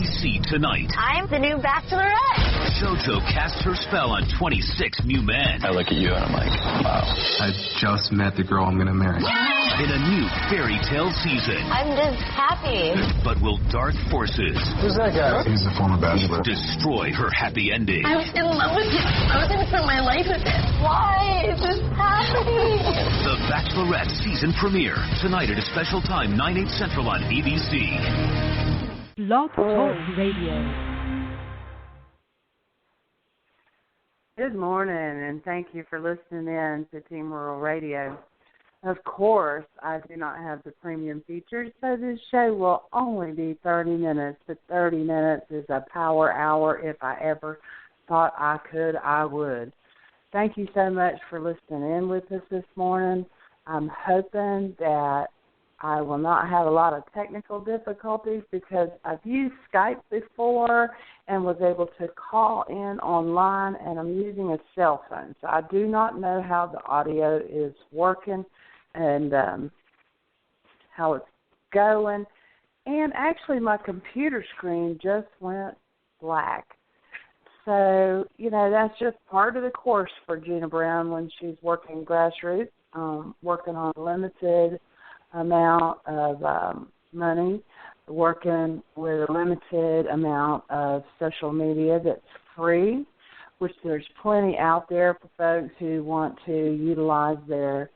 ABC tonight. I'm the new bachelorette. JoJo casts her spell on 26 new men. I look at you and I'm like, wow. I just met the girl I'm going to marry. In a new fairy tale season. I'm just happy. But will dark forces... Who's that guy? He's the former bachelor. ...destroy her happy ending? I was in love with him. I was going to spend my life with him. Why is this happening? The Bachelorette season premiere. Tonight at a special time, 9/8 Central on ABC. Blog Talk Radio. Good morning, and thank you for listening in to Team Rural Radio. Of course, I do not have the premium features, so this show will only be 30 minutes, but 30 minutes is a power hour. If I ever thought I could, I would. Thank you so much for listening in with us this morning. I'm hoping that I will not have a lot of technical difficulties because I've used Skype before and was able to call in online, and I'm using a cell phone. So I do not know how the audio is working and how it's going. And actually my computer screen just went black. So, that's just part of the course for Gina Brown when she's working grassroots, working on a limited amount of money, working with a limited amount of social media that's free, which there's plenty out there for folks who want to utilize their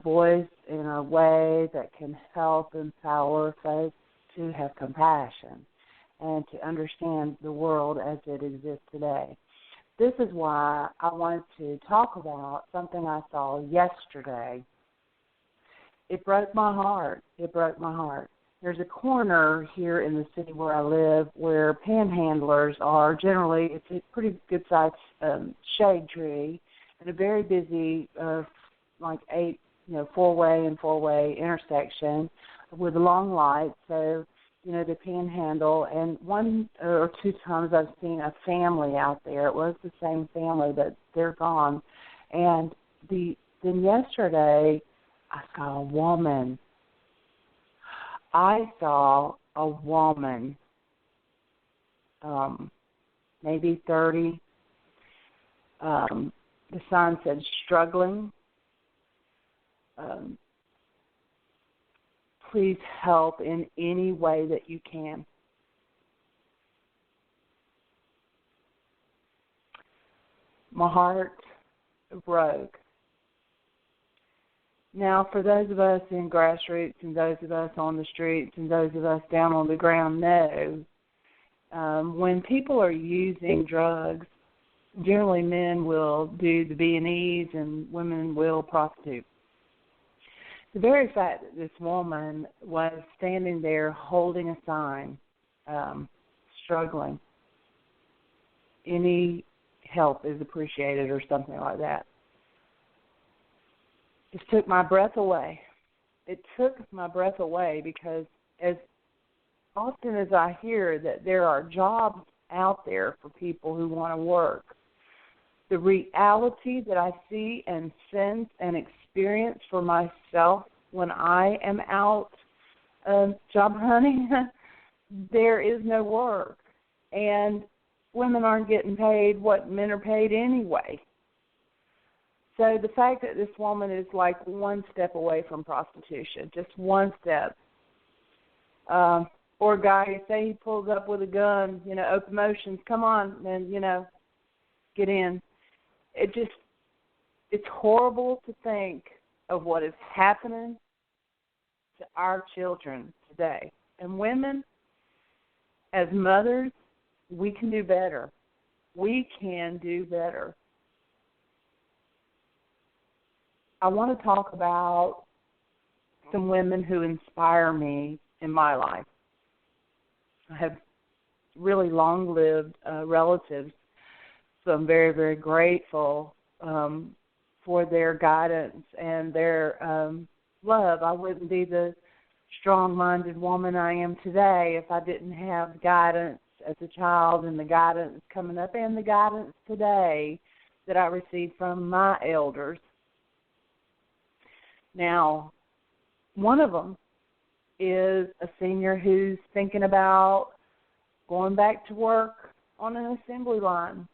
voice in a way that can help empower folks to have compassion and to understand the world as it exists today. This is why I wanted to talk about something I saw yesterday. It broke my heart. It broke my heart. There's a corner here in the city where I live where panhandlers are generally, it's a pretty good-sized shade tree and a very busy, four-way intersection with a long light. So, they panhandle. And one or two times I've seen a family out there. It was the same family, but they're gone. And then yesterday, I saw a woman. Maybe 30. The sign said struggling. Please help in any way that you can. My heart broke. Now, for those of us in grassroots and those of us on the streets and those of us down on the ground know, when people are using drugs, generally men will do the B&Es and women will prostitute. The very fact that this woman was standing there holding a sign, struggling, any help is appreciated or something like that, just took my breath away. It took my breath away because as often as I hear that there are jobs out there for people who want to work, the reality that I see and sense and experience for myself when I am out job hunting, there is no work. And women aren't getting paid what men are paid anyway. So the fact that this woman is like one step away from prostitution, just one step. Or a guy, say he pulls up with a gun, open motions, come on, and, get in. It's horrible to think of what is happening to our children today. And women, as mothers, we can do better. We can do better. I want to talk about some women who inspire me in my life. I have really long-lived relatives, so I'm very, very grateful for their guidance and their love. I wouldn't be the strong-minded woman I am today if I didn't have guidance as a child and the guidance coming up and the guidance today that I received from my elders. Now, one of them is a senior who's thinking about going back to work on an assembly line.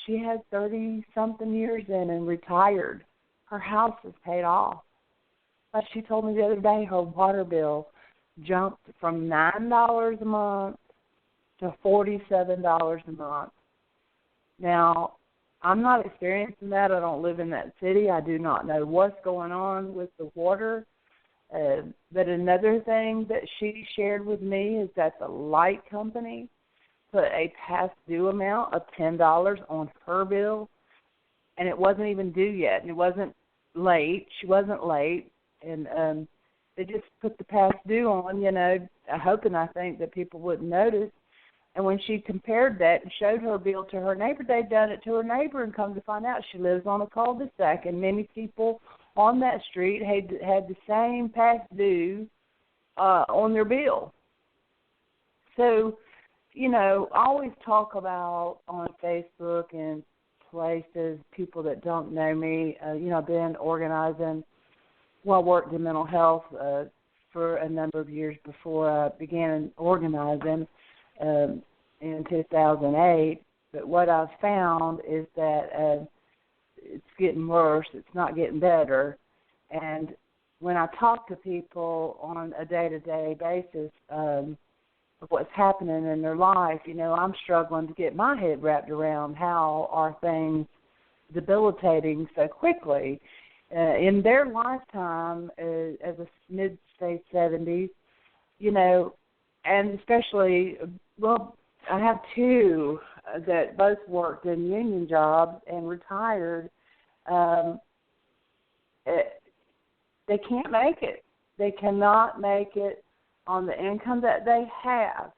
She has 30-something years in and retired. Her house is paid off. But she told me the other day her water bill jumped from $9 a month to $47 a month. Now, I'm not experiencing that. I don't live in that city. I do not know what's going on with the water. But another thing that she shared with me is that the light company put a past due amount of $10 on her bill, and it wasn't even due yet, and it wasn't late. She wasn't late, and they just put the past due on, hoping, I think, that people wouldn't notice. And when she compared that and showed her bill to her neighbor, they'd done it to her neighbor, and come to find out she lives on a cul-de-sac, and many people on that street had the same past due on their bill. So, I always talk about on Facebook and places, people that don't know me, I've been organizing. Well, I worked in mental health for a number of years before I began organizing in 2008. But what I've found is that it's getting worse. It's not getting better. And when I talk to people on a day-to-day basis of what's happening in their life, I'm struggling to get my head wrapped around how are things debilitating so quickly. In their lifetime, as a mid-state 70s, and especially, I have two that both worked in union jobs and retired. They can't make it. They cannot make it on the income that they have.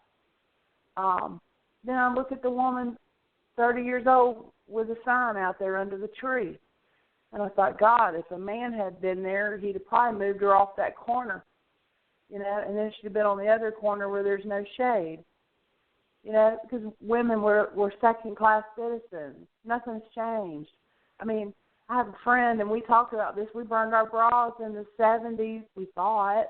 Then I look at the woman, 30 years old, with a sign out there under the tree. And I thought, God, if a man had been there, he'd have probably moved her off that corner, and then she'd have been on the other corner where there's no shade. Because women were second-class citizens. Nothing's changed. I mean, I have a friend, and we talked about this. We burned our bras in the 70s. We saw it,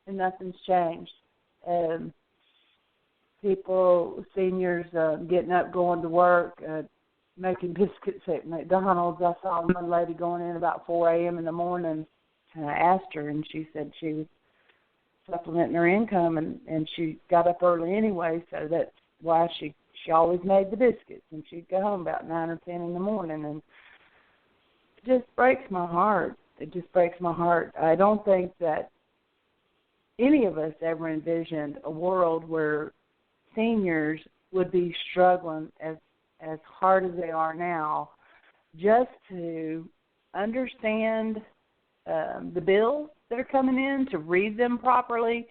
and nothing's changed. People, seniors, getting up, going to work, making biscuits at McDonald's. I saw one lady going in about 4 a.m. in the morning, and I asked her, and she said she was supplementing her income, and she got up early anyway, so that's why she always made the biscuits, and she'd go home about 9 or 10 in the morning, and it just breaks my heart. It just breaks my heart. I don't think that any of us ever envisioned a world where seniors would be struggling as hard as they are now just to understand the bills that are coming in, to read them properly.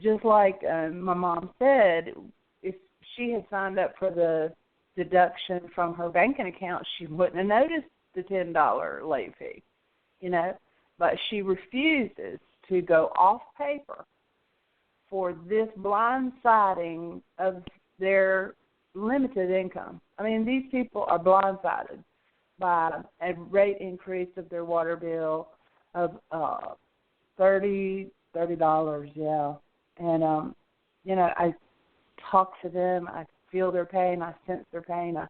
Just like my mom said, if she had signed up for the deduction from her banking account, she wouldn't have noticed the $10 late fee, But she refuses to go off paper for this blindsiding of their limited income. I mean, these people are blindsided by a rate increase of their water bill of $30, yeah. And, I talk to them. I feel their pain. I sense their pain. I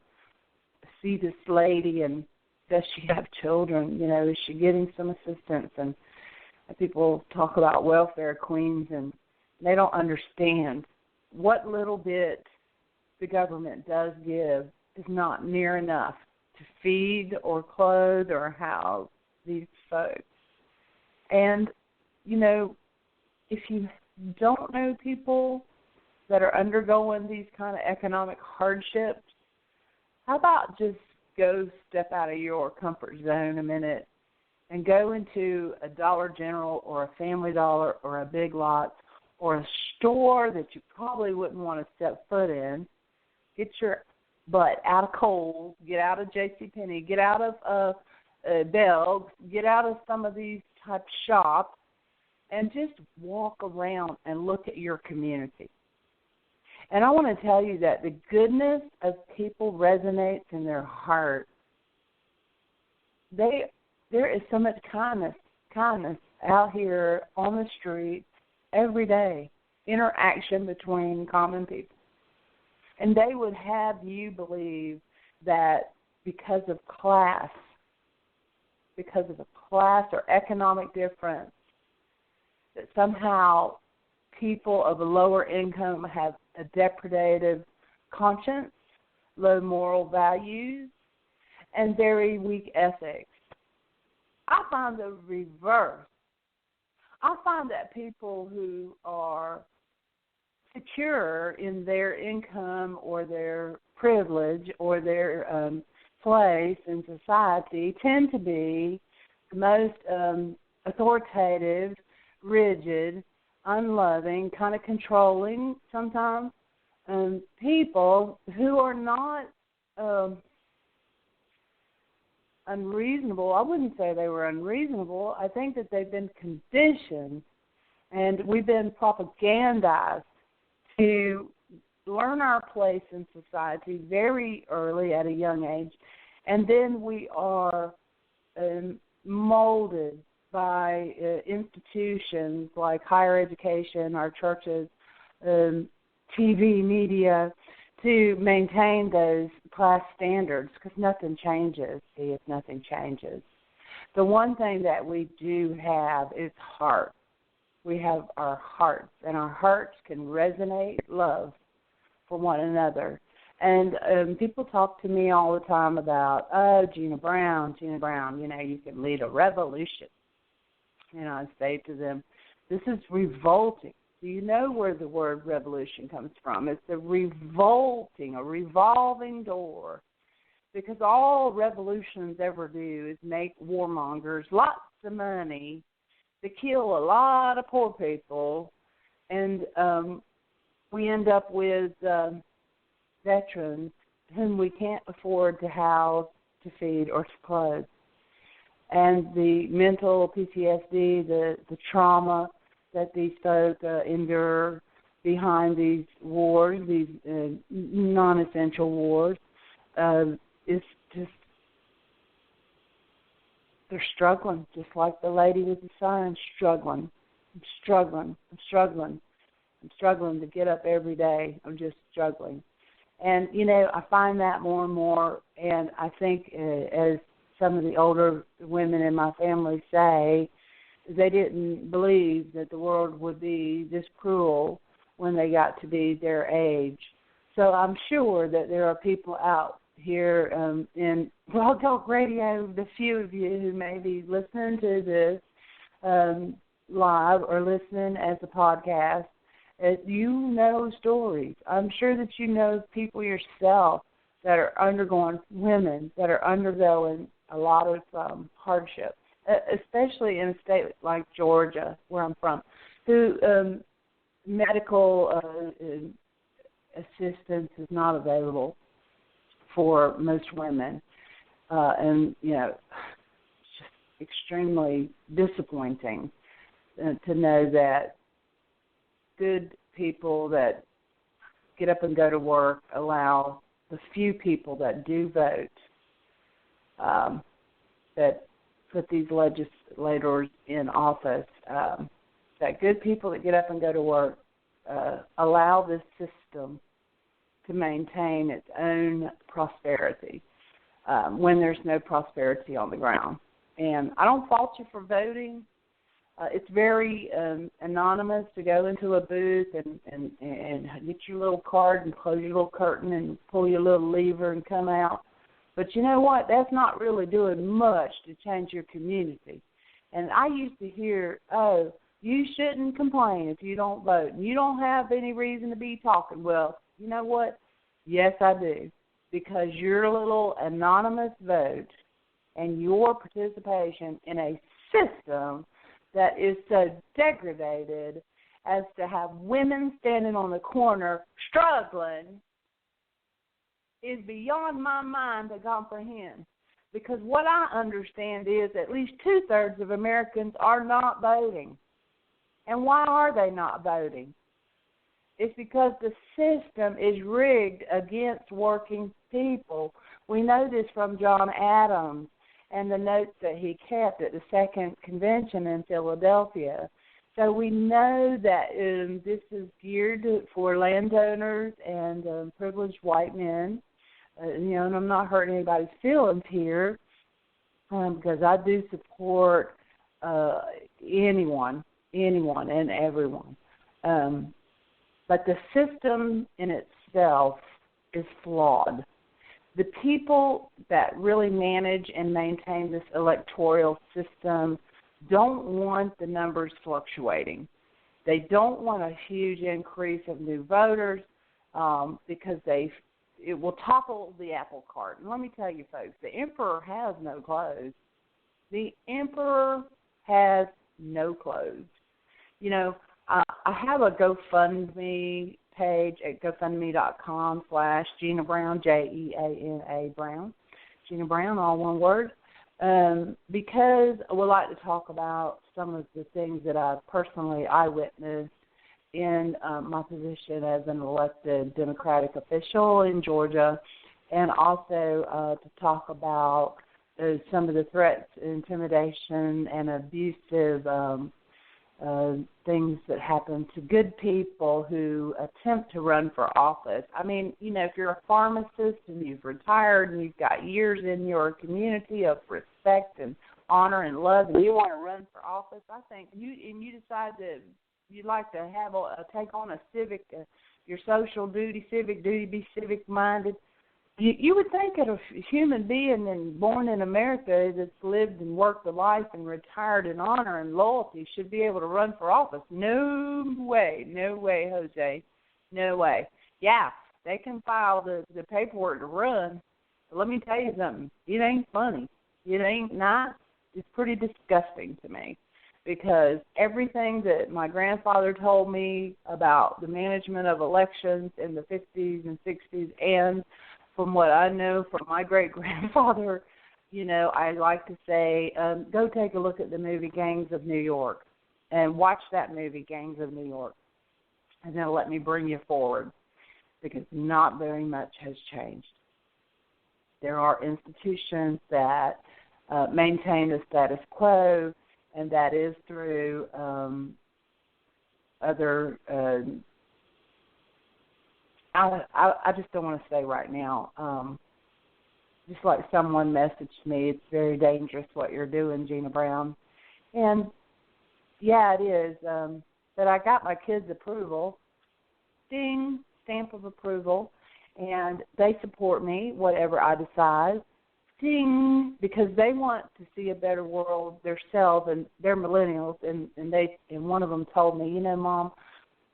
see this lady, and does she have children? Is she getting some assistance? And people talk about welfare queens, and they don't understand what little bit the government does give is not near enough to feed or clothe or house these folks. And, if you don't know people that are undergoing these kind of economic hardships, how about just go step out of your comfort zone a minute and go into a Dollar General or a Family Dollar or a Big Lots or a store that you probably wouldn't want to step foot in. Get your butt out of Kohl's, get out of JCPenney, get out of Belk, get out of some of these type shops, and just walk around and look at your community. And I want to tell you that the goodness of people resonates in their heart. There is so much kindness out here on the streets every day, interaction between common people. And they would have you believe that because of class or economic difference, that somehow people of a lower income have a depredative conscience, low moral values, and very weak ethics. I find the reverse. I find that people who are secure in their income or their privilege or their place in society tend to be the most authoritative, rigid, unloving, kind of controlling sometimes people who are not unreasonable. I wouldn't say they were unreasonable. I think that they've been conditioned and we've been propagandized to learn our place in society very early at a young age, and then we are molded by institutions like higher education, our churches, TV, media, to maintain those class standards, because nothing changes, if nothing changes. The one thing that we do have is heart. We have our hearts, and our hearts can resonate love for one another. And people talk to me all the time about, Gina Brown, you know, you can lead a revolution. And I say to them, this is revolting. Do you know where the word revolution comes from? It's a revolving door. Because all revolutions ever do is make warmongers lots of money to kill a lot of poor people, and we end up with veterans whom we can't afford to house, to feed, or to clothe. And the mental PTSD, the trauma that these folk endure behind these wars, these non-essential wars, is just, they're struggling, just like the lady with the sign, struggling. I'm struggling to get up every day. I'm just struggling. And, you know, I find that more and more, and I think as some of the older women in my family say, they didn't believe that the world would be this cruel when they got to be their age. So I'm sure that there are people out here in Blog Talk Radio, the few of you who may be listening to this live or listening as a podcast, you know stories. I'm sure that you know people yourself that are women that are undergoing a lot of hardship, especially in a state like Georgia, where I'm from, who medical assistance is not available for most women. And, you know, it's just extremely disappointing to know that good people that get up and go to work allow the few people that do vote, that put these legislators in office, that good people that get up and go to work allow this system to maintain its own prosperity when there's no prosperity on the ground. And I don't fault you for voting. It's very anonymous to go into a booth and get your little card and close your little curtain and pull your little lever and come out. But you know what? That's not really doing much to change your community. And I used to hear, oh, you shouldn't complain if you don't vote. You don't have any reason to be talking. Well, you know what? Yes, I do. Because your little anonymous vote and your participation in a system that is so degraded as to have women standing on the corner struggling is beyond my mind to comprehend. Because what I understand is at least 2/3 of Americans are not voting. And why are they not voting? It's because the system is rigged against working people. We know this from John Adams and the notes that he kept at the second convention in Philadelphia. So we know that this is geared for landowners and privileged white men. And I'm not hurting anybody's feelings here because I do support anyone and everyone. But the system in itself is flawed. The people that really manage and maintain this electoral system don't want the numbers fluctuating. They don't want a huge increase of new voters because it will topple the apple cart. And let me tell you, folks, the emperor has no clothes. The emperor has no clothes. I have a GoFundMe page at GoFundMe.com/Gina Brown, Jeana Brown. Gina Brown, all one word. Because I would like to talk about some of the things that I personally eyewitnessed in my position as an elected Democratic official in Georgia, and also to talk about some of the threats, intimidation, and abusive things that happen to good people who attempt to run for office. I mean, if you're a pharmacist and you've retired and you've got years in your community of respect and honor and love, and you want to run for office, I think you decide that you'd like to have take on a civic, your social duty, civic duty, be civic-minded. You would think that a human being and born in America that's lived and worked a life and retired in honor and loyalty should be able to run for office. No way, Jose, no way. Yeah, they can file the paperwork to run, but let me tell you something. It ain't funny. It ain't nice. It's pretty disgusting to me because everything that my grandfather told me about the management of elections in the 50s and 60s and from what I know from my great-grandfather, I like to say, go take a look at the movie Gangs of New York and watch that movie, Gangs of New York, and then let me bring you forward because not very much has changed. There are institutions that maintain the status quo, and that is through other I just don't want to say right now. Just like someone messaged me, it's very dangerous what you're doing, Gina Brown. And, yeah, it is. But I got my kids' approval, ding, stamp of approval, and they support me, whatever I decide, ding, because they want to see a better world themselves, and they're millennials, and one of them told me, Mom,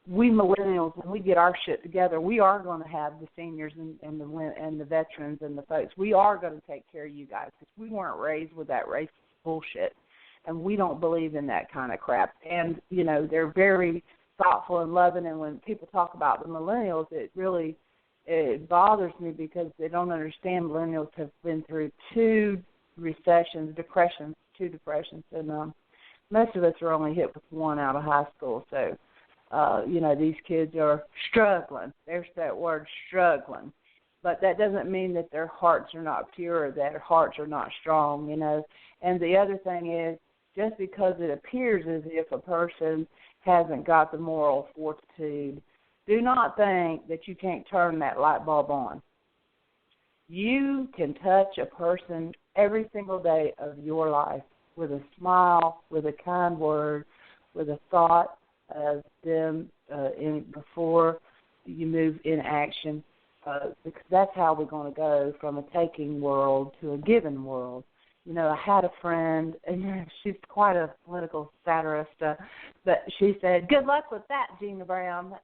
we millennials, when we get our shit together, we are going to have the seniors and the veterans and the folks. We are going to take care of you guys because we weren't raised with that racist bullshit, and we don't believe in that kind of crap. And, they're very thoughtful and loving, and when people talk about the millennials, it bothers me because they don't understand millennials have been through two depressions, and most of us are only hit with one out of high school, so these kids are struggling. There's that word, struggling. But that doesn't mean that their hearts are not pure, that their hearts are not strong, And the other thing is, just because it appears as if a person hasn't got the moral fortitude, do not think that you can't turn that light bulb on. You can touch a person every single day of your life with a smile, with a kind word, with a thought of them before you move in action, because that's how we're going to go from a taking world to a giving world. I had a friend, and she's quite a political satirist, but she said, good luck with that, Gina Brown,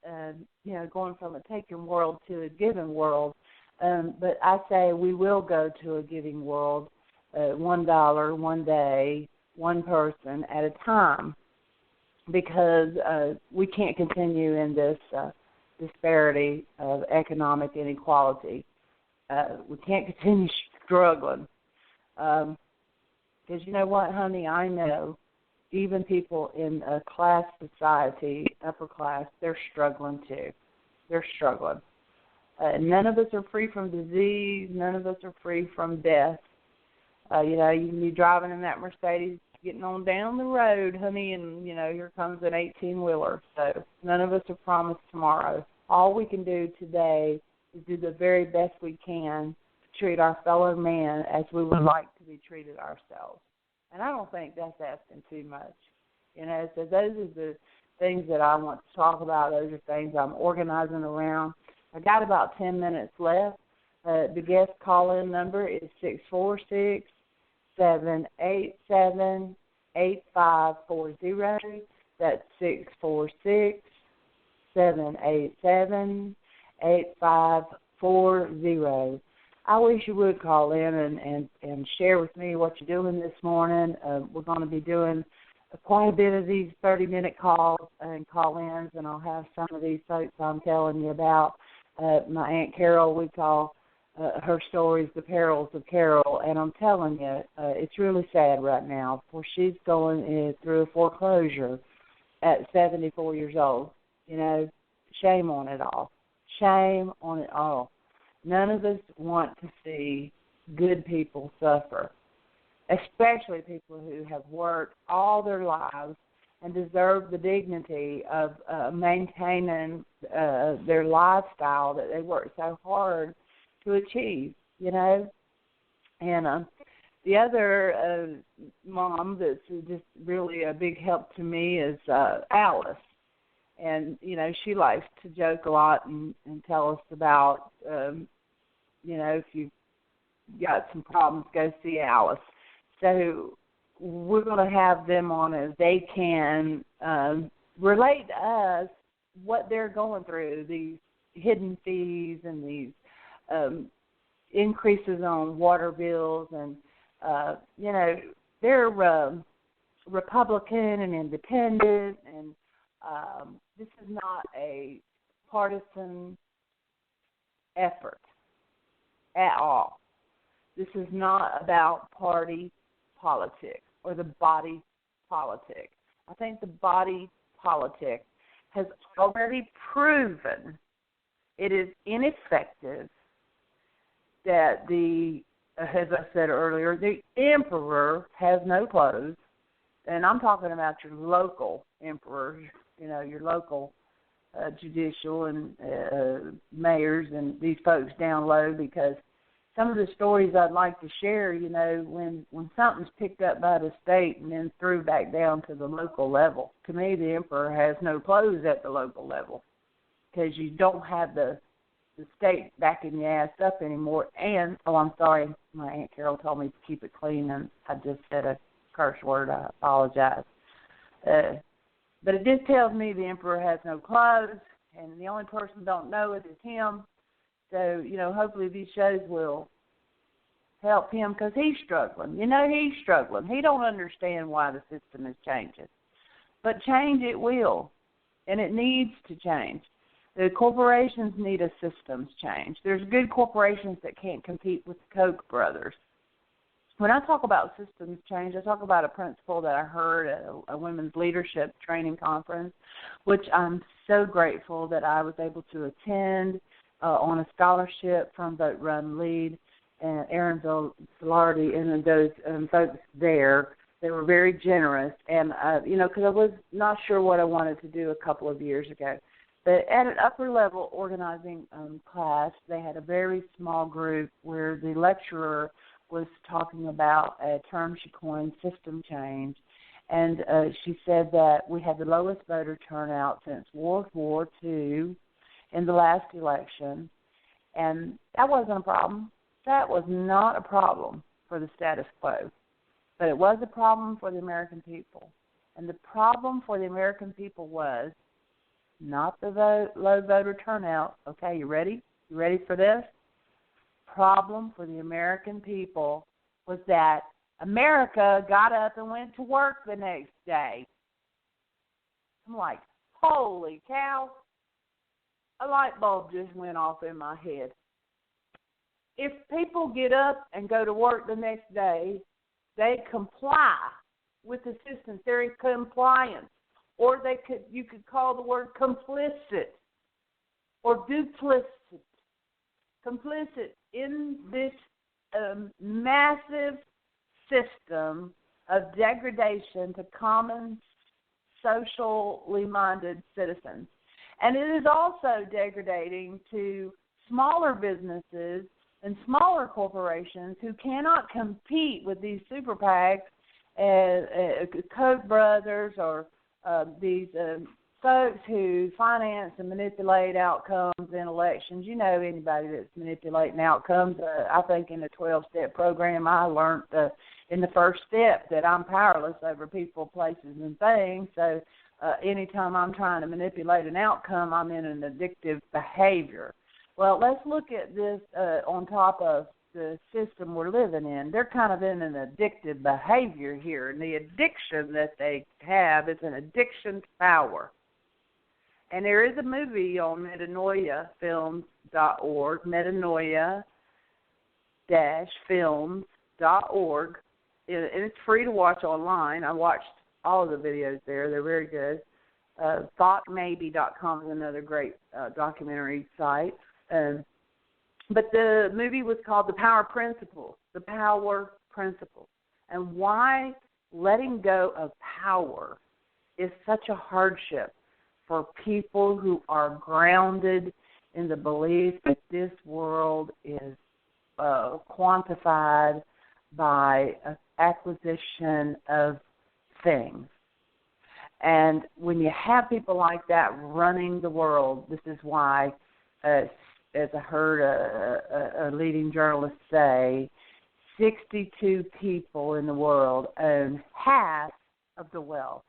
going from a taking world to a giving world. But I say we will go to a giving world, $1, one day, one person at a time. Because we can't continue in this disparity of economic inequality. We can't continue struggling. Because you know what, honey, I know even people in a class society, upper class, they're struggling too. They're struggling. None of us are free from disease. None of us are free from death. You can be driving in that Mercedes, getting on down the road, honey, and, here comes an 18-wheeler. So none of us are promised tomorrow. All we can do today is do the very best we can to treat our fellow man as we would like to be treated ourselves. And I don't think that's asking too much. So those are the things that I want to talk about. Those are things I'm organizing around. I got about 10 minutes left. The guest call-in number is 646-787-8540. That's 646-787-8540. I wish you would call in and share with me what you're doing this morning. We're going to be doing quite a bit of these 30-minute calls and call-ins, and I'll have some of these folks I'm telling you about. My Aunt Carol, we call her stories the perils of Carol, and I'm telling you, it's really sad right now, for she's going through a foreclosure at 74 years old. Shame on it all. Shame on it all. None of us want to see good people suffer, especially people who have worked all their lives and deserve the dignity of maintaining their lifestyle that they worked so hard to achieve, And the other mom that's just really a big help to me is Alice. And, she likes to joke a lot and tell us about, if you've got some problems, go see Alice. So we're going to have them on as they can relate to us what they're going through, these hidden fees and these increases on water bills. And, they're Republican and independent, and this is not a partisan effort at all. This is not about party politics or the body politic. I think the body politic has already proven it is ineffective, that as I said earlier, the emperor has no clothes, and I'm talking about your local emperor, your local judicial and mayors and these folks down low, because some of the stories I'd like to share, when something's picked up by the state and then threw back down to the local level, to me the emperor has no clothes at the local level, because you don't have the state backing your ass up anymore. And, I'm sorry, my Aunt Carol told me to keep it clean, and I just said a curse word. I apologize. But it just tells me the emperor has no clothes, and the only person who don't know it is him. So, hopefully these shows will help him, because he's struggling. He's struggling. He don't understand why the system is changing. But change it will, and it needs to change. The corporations need a systems change. There's good corporations that can't compete with the Koch brothers. When I talk about systems change, I talk about a principle that I heard at a women's leadership training conference, which I'm so grateful that I was able to attend on a scholarship from Vote, Run, Lead, and Aaron Velarde and those folks there. They were very generous, and, because I was not sure what I wanted to do a couple of years ago. But at an upper-level organizing class, they had a very small group where the lecturer was talking about a term she coined, system change. And she said that we had the lowest voter turnout since World War II in the last election. And that wasn't a problem. That was not a problem for the status quo. But it was a problem for the American people. And the problem for the American people was not the low voter turnout. Okay, you ready? You ready for this? Problem for the American people was that America got up and went to work the next day. I'm like, holy cow. A light bulb just went off in my head. If people get up and go to work the next day, they comply with the systems. They're in compliance. Or you could call the word complicit or duplicit. Complicit in this massive system of degradation to common socially minded citizens. And it is also degrading to smaller businesses and smaller corporations who cannot compete with these super PACs, Koch brothers, or these folks who finance and manipulate outcomes in elections. You know, anybody that's manipulating outcomes. I think in the 12-step program I learned in the first step that I'm powerless over people, places, and things. So anytime I'm trying to manipulate an outcome, I'm in an addictive behavior. Well, let's look at this on top of the system we're living in. They're kind of in an addictive behavior here, and the addiction that they have is an addiction to power. And there is a movie on metanoiafilms.org, metanoia-films.org, and it's free to watch online. I watched all of the videos there. They're very good. Thoughtmaybe.com is another great documentary site. But the movie was called The Power Principle, The Power Principle, and why letting go of power is such a hardship for people who are grounded in the belief that this world is quantified by acquisition of things. And when you have people like that running the world, this is why, as I heard a leading journalist say, 62 people in the world own half of the wealth.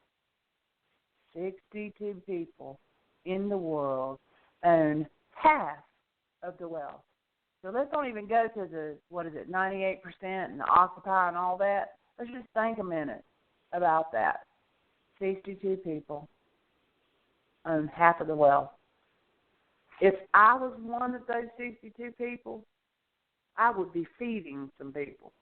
62 people in the world own half of the wealth. So let's don't even go to the, 98% and the Occupy and all that. Let's just think a minute about that. 62 people own half of the wealth. If I was one of those 62 people, I would be feeding some people.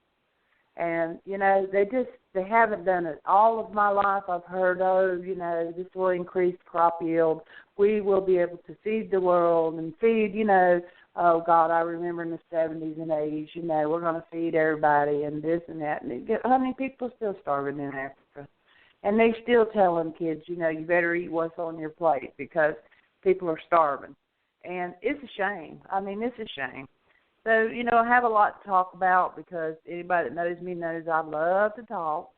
And, you know, they haven't done it. All of my life I've heard, this will increase crop yield. We will be able to feed the world and feed, oh, God, I remember in the 70s and 80s, we're going to feed everybody and this and that. And how many people are still starving in Africa? And they still telling kids, you better eat what's on your plate because people are starving. And it's a shame. I mean, it's a shame. So, I have a lot to talk about because anybody that knows me knows I love to talk.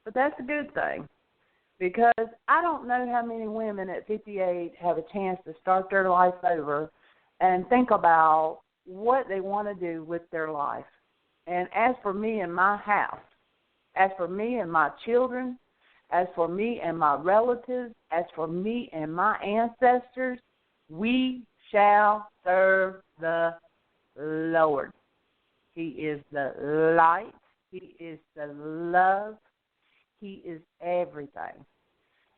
But that's a good thing because I don't know how many women at 58 have a chance to start their life over and think about what they want to do with their life. And as for me and my house, as for me and my children, as for me and my relatives, as for me and my ancestors, we shall serve the Lord. He is the light. He is the love. He is everything.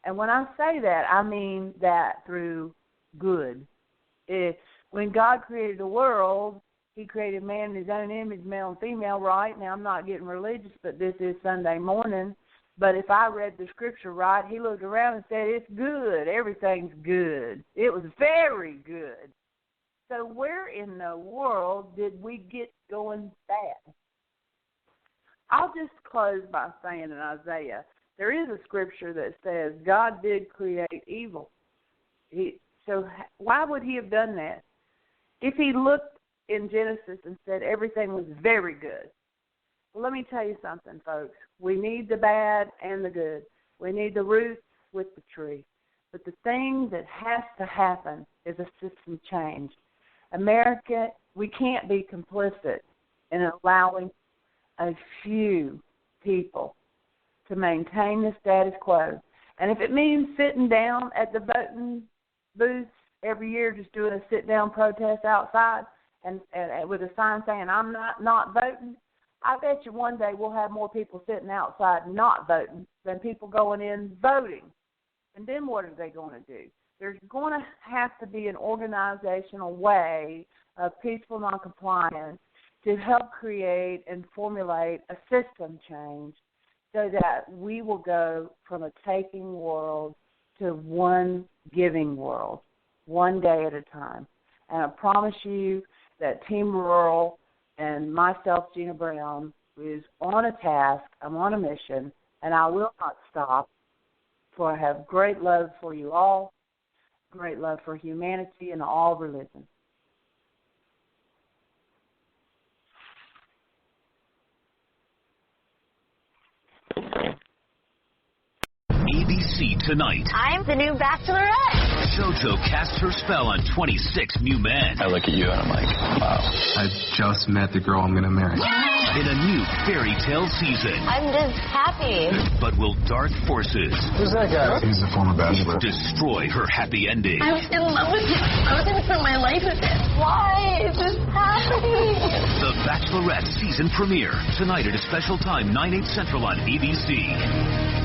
And when I say that, I mean that through good. When God created the world, He created man in His own image, male and female, right? Now, I'm not getting religious, but this is Sunday morning. But if I read the scripture right, He looked around and said, it's good. Everything's good. It was very good. So where in the world did we get going bad? I'll just close by saying in Isaiah, there is a scripture that says God did create evil. So why would He have done that? If He looked in Genesis and said everything was very good. Well, let me tell you something, folks. We need the bad and the good. We need the roots with the tree. But the thing that has to happen is a system change. America, we can't be complicit in allowing a few people to maintain the status quo. And if it means sitting down at the voting booths every year, just doing a sit-down protest outside and with a sign saying, I'm not voting, I bet you one day we'll have more people sitting outside not voting than people going in voting. And then what are they going to do? There's going to have to be an organizational way of peaceful noncompliance to help create and formulate a system change so that we will go from a taking world to one giving world, one day at a time. And I promise you that Team Rural and myself, Gina Brown, is on a task. I'm on a mission, and I will not stop, for I have great love for you all, great love for humanity and all religions. ABC tonight. I'm the new bachelorette. JoJo casts her spell on 26 new men. I look at you and I'm like, wow. I just met the girl I'm gonna marry. In a new fairy tale season. I'm just happy. But will dark forces Who's that guy? He's a former bachelor. destroy her happy ending? I was in love with him. I was going to spend my life with him. Why is this happening? The Bachelorette season premiere tonight at a special time, 9/8 Central on ABC.